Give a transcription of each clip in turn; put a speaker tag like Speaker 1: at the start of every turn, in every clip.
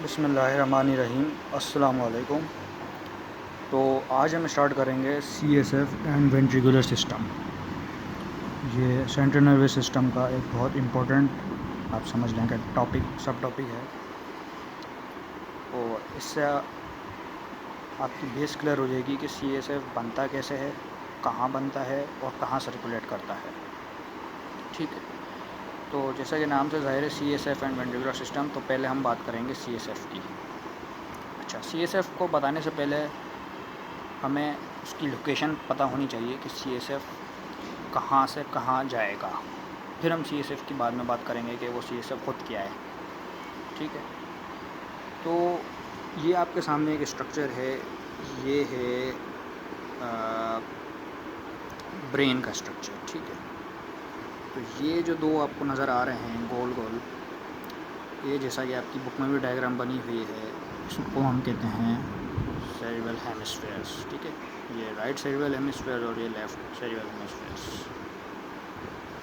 Speaker 1: बिस्मिल्लाहिर्रहमानिर्रहीम। अस्सलाम वालेकुम। तो आज हम स्टार्ट करेंगे CSF एंड वेंट्रिकुलर सिस्टम। ये सेंट्रल नर्वस सिस्टम का एक बहुत इम्पोर्टेंट आप समझ लें कि सब टॉपिक है। और इससे आपकी बेस क्लियर हो जाएगी कि CSF बनता कैसे है, कहाँ बनता है और कहाँ सर्कुलेट करता है। ठीक है, तो जैसा कि नाम से ज़ाहिर है CSF एंड वेंट्रिकुलर सिस्टम, तो पहले हम बात करेंगे CSF की। अच्छा, CSF को बताने से पहले हमें उसकी लोकेशन पता होनी चाहिए कि CSF कहाँ से कहाँ जाएगा। फिर हम CSF की बाद में बात करेंगे कि वो CSF खुद क्या है। ठीक है, तो ये आपके सामने एक स्ट्रक्चर है। ये है ब्रेन का स्ट्रक्चर। ठीक है, तो ये जो दो आपको नज़र आ रहे हैं गोल गोल, ये जैसा कि आपकी बुक में भी डायग्राम बनी हुई है, इसको हम कहते हैं सेरिब्रल हेमिस्फेयर्स। ठीक है, ये राइट सेरिब्रल हेमिस्फेयर और ये लेफ़्ट सेरिब्रल हेमिस्फेयर्स।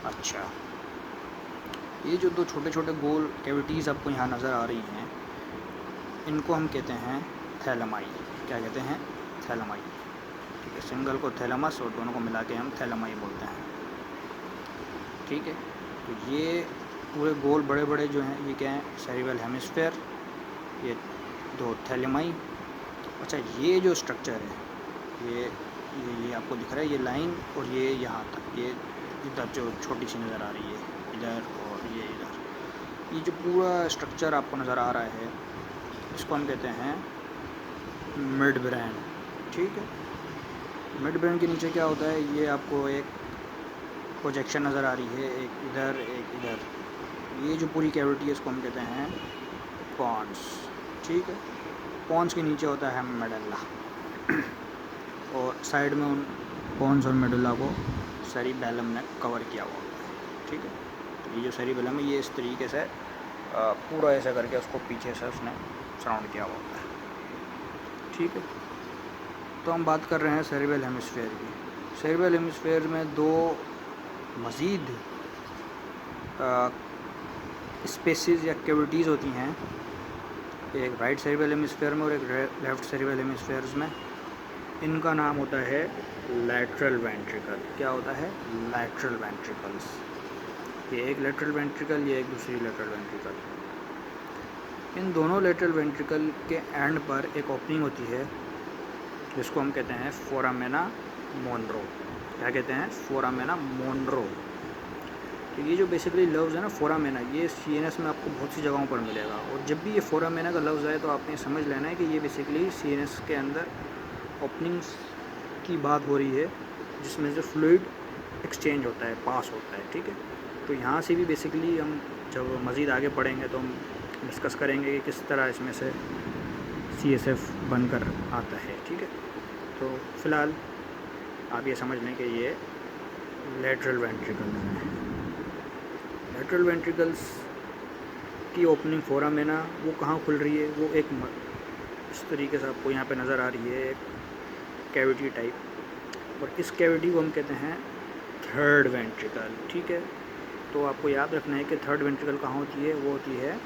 Speaker 1: अच्छा, ये जो दो छोटे छोटे गोल कैविटीज़ आपको यहाँ नज़र आ रही हैं, इनको हम कहते हैं थैलेमाई। क्या कहते हैं? थैलेमाई। ठीक है, सिंगल को थैलेमस और दोनों को मिला के हम थैलेमाई बोलते हैं। ठीक है, तो ये पूरे गोल बड़े बड़े जो हैं, ये क्या हैं? सेरिब्रल हेमिस्फेयर, ये दो थैलेमाई। अच्छा, ये जो स्ट्रक्चर है, ये आपको दिख रहा है, ये लाइन, और ये यहाँ तक, ये इधर जो छोटी सी नज़र आ रही है, इधर और ये इधर, ये जो पूरा स्ट्रक्चर आपको नज़र आ रहा है, इसको हम कहते हैं मिड ब्रेन। ठीक है, मिड ब्रेन के नीचे क्या होता है, ये आपको एक प्रोजेक्शन नज़र आ रही है, एक इधर एक इधर। ये जो पूरी कैविटी है, इसको हम कहते हैं पॉन्स। ठीक है, पॉन्स के नीचे होता है मेडल्ला, और साइड में उन पॉन्स और मेडुला को सेरिबेलम ने कवर किया हुआ होता है। ठीक है, तो ये जो सेरिबेलम है, ये इस तरीके से पूरा ऐसा करके उसको पीछे से उसने सराउंड किया हुआ होता है। ठीक है, तो हम बात कर रहे हैं सेरिब्रल हेमिस्फेयर की। सेरिब्रल हेमिस्फेयर में दो मज़ीद स्पेसेस या कैविटीज़ होती हैं, एक राइट सेरिब्रल हेमिस्फेयर में और एक लेफ़्ट सेरिब्रल हेमिस्फेयर्स में। इनका नाम होता है लैटरल वेंट्रिकल। क्या होता है? Lateral ventricles. ये एक लैटरल वेंट्रिकल, ये एक दूसरी लैटरल वेंट्रिकल। इन दोनों लैटरल वेंट्रिकल के एंड पर एक ओपनिंग होती है, जिसको हम कहते हैं फोरामेना मोनरो। क्या कहते हैं? फोरामेना मोनरो। तो ये जो बेसिकली लफ्ज़ है ना, फोरामेना, ये CNS में आपको बहुत सी जगहों पर मिलेगा। और जब भी ये फोरामेना का लफ्ज़ आए तो आपने समझ लेना है कि ये बेसिकली CNS के अंदर ओपनिंग्स की बात हो रही है, जिसमें से फ्लूइड एक्सचेंज होता है, पास होता है। ठीक है, तो यहाँ से भी बेसिकली हम जब मज़ीद आगे पढ़ेंगे तो हम डिस्कस करेंगे कि किस तरह इसमें से CSF बनकर आता है। ठीक है, तो फ़िलहाल आप ये समझ लें कि ये लेटरल वेंट्रिकल है। लेटरल वेंट्रिकल्स की ओपनिंग फोरामेना, वो कहाँ खुल रही है? वो एक इस तरीके से आपको यहाँ पे नज़र आ रही है, एक कैविटी टाइप, और इस कैविटी को हम कहते हैं थर्ड वेंट्रिकल। ठीक है, तो आपको याद रखना है कि थर्ड वेंट्रिकल कहाँ होती है? वो होती है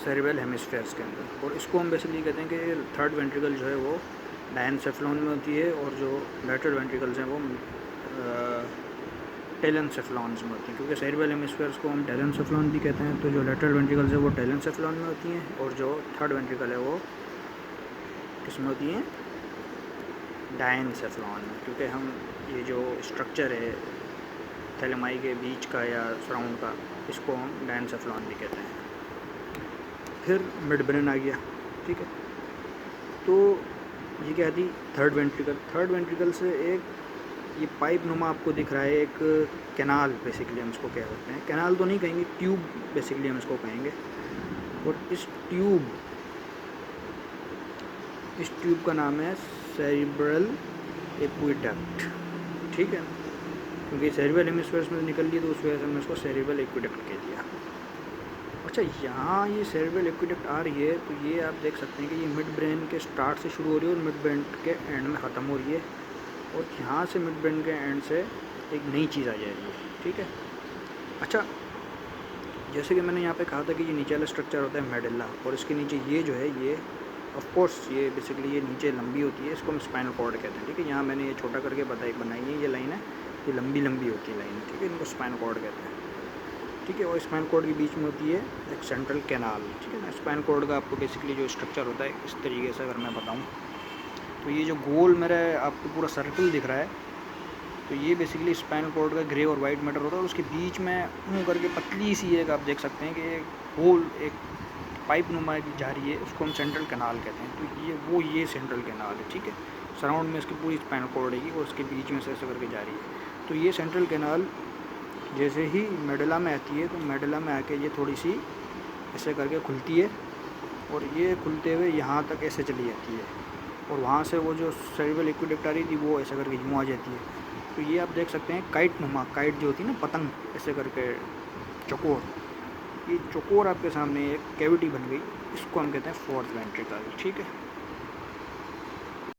Speaker 1: सेरिब्रल हेमिस्फेयर्स के अंदर। और इसको हम बेसिकली कहते हैं कि थर्ड वेंट्रिकल जो है वो डायनसेफ्लॉन में होती है, और जो लेटरल वेंट्रिकल्स हैं वो टेलेनसेफ्लॉन्स में होती हैं, क्योंकि सेरिब्रल हेमिस्फेयर्स को हम टेलेनसेफ्लॉन भी कहते हैं। तो जो लेटरल वेंट्रिकल्स है वो टेलेनसेफ्लॉन में होती हैं, और जो थर्ड वेंट्रिकल है वो किस में होती हैं? डायनसेफ्लॉन में। क्योंकि हम ये जो स्ट्रक्चर है थैलेमाई के बीच का या सराउंड का, इसको हम डायनसेफ्लॉन भी कहते हैं। फिर मिड ब्रेन आ गया। ठीक है, तो ये क्या थी? Third ventricle. थर्ड वेंट्रिकल से एक ये पाइप नुमा आपको दिख रहा है, एक कैनाल बेसिकली हम इसको कह सकते हैं। कैनाल तो नहीं कहेंगे, ट्यूब बेसिकली हम इसको कहेंगे। और इस ट्यूब का नाम है सेरिब्रल एक्विडक्ट। ठीक है, क्योंकि सेरिब्रल हेमिस्फेयर्स में निकल ली तो उस वजह से हमने इसको सेरिब्रल एक्विडक्ट कह दिया। अच्छा, यहाँ ये सेरिब्रल एक्विडक्ट आ रही है, तो ये आप देख सकते हैं कि ये मिड ब्रेन के स्टार्ट से शुरू हो रही है और मिड ब्रेन के एंड में ख़त्म हो रही है, और यहाँ से मिड ब्रेन के एंड से एक नई चीज़ आ जाएगी। ठीक है, अच्छा, जैसे कि मैंने यहाँ पे कहा था कि ये नीचे वाला स्ट्रक्चर होता है मेडुला, और इसके नीचे ये जो है ये ऑफ कोर्स ये बेसिकली ये नीचे लंबी होती है, इसको हम स्पाइनल कॉर्ड कहते हैं। ठीक है, यहाँ मैंने ये छोटा करके बनाई है ये लाइन है, ये लंबी लंबी होती है लाइन। ठीक है, इनको स्पाइनल कॉर्ड कहते हैं। ठीक है, और स्पाइनल कॉर्ड के बीच में होती है एक सेंट्रल कैनाल। ठीक है ना, स्पाइनल कॉर्ड का आपको बेसिकली जो स्ट्रक्चर होता है इस तरीके से अगर मैं बताऊँ तो ये जो गोल मेरा आपको पूरा सर्कल दिख रहा है, तो ये बेसिकली स्पाइनल कॉर्ड का ग्रे और वाइट मैटर होता है, और उसके बीच में करके पतली सी एक आप देख सकते हैं कि एक होल एक पाइप नुमा जा रही है, उसको हम सेंट्रल कैनाल कहते हैं। तो ये सेंट्रल कैनाल है। ठीक है, सराउंड में इसकी पूरी स्पाइनल कॉर्ड है और उसके बीच में से ऐसे करके जा रही है। तो ये सेंट्रल कैनाल जैसे ही मेडुला में आती है तो मेडुला में आके ये थोड़ी सी ऐसे करके खुलती है, और ये खुलते हुए यहाँ तक ऐसे चली जाती है, और वहाँ से वो जो सेरेब्रल एक्वेडक्ट आ रही थी वो ऐसे करके यूँ आ जाती है। तो ये आप देख सकते हैं काइट नुमा, काइट जो होती है ना पतंग, ऐसे करके चकोर, ये चकोर आपके सामने एक कैविटी बन गई, इसको हम कहते हैं फोर्थ वेंट्रिकल। ठीक है।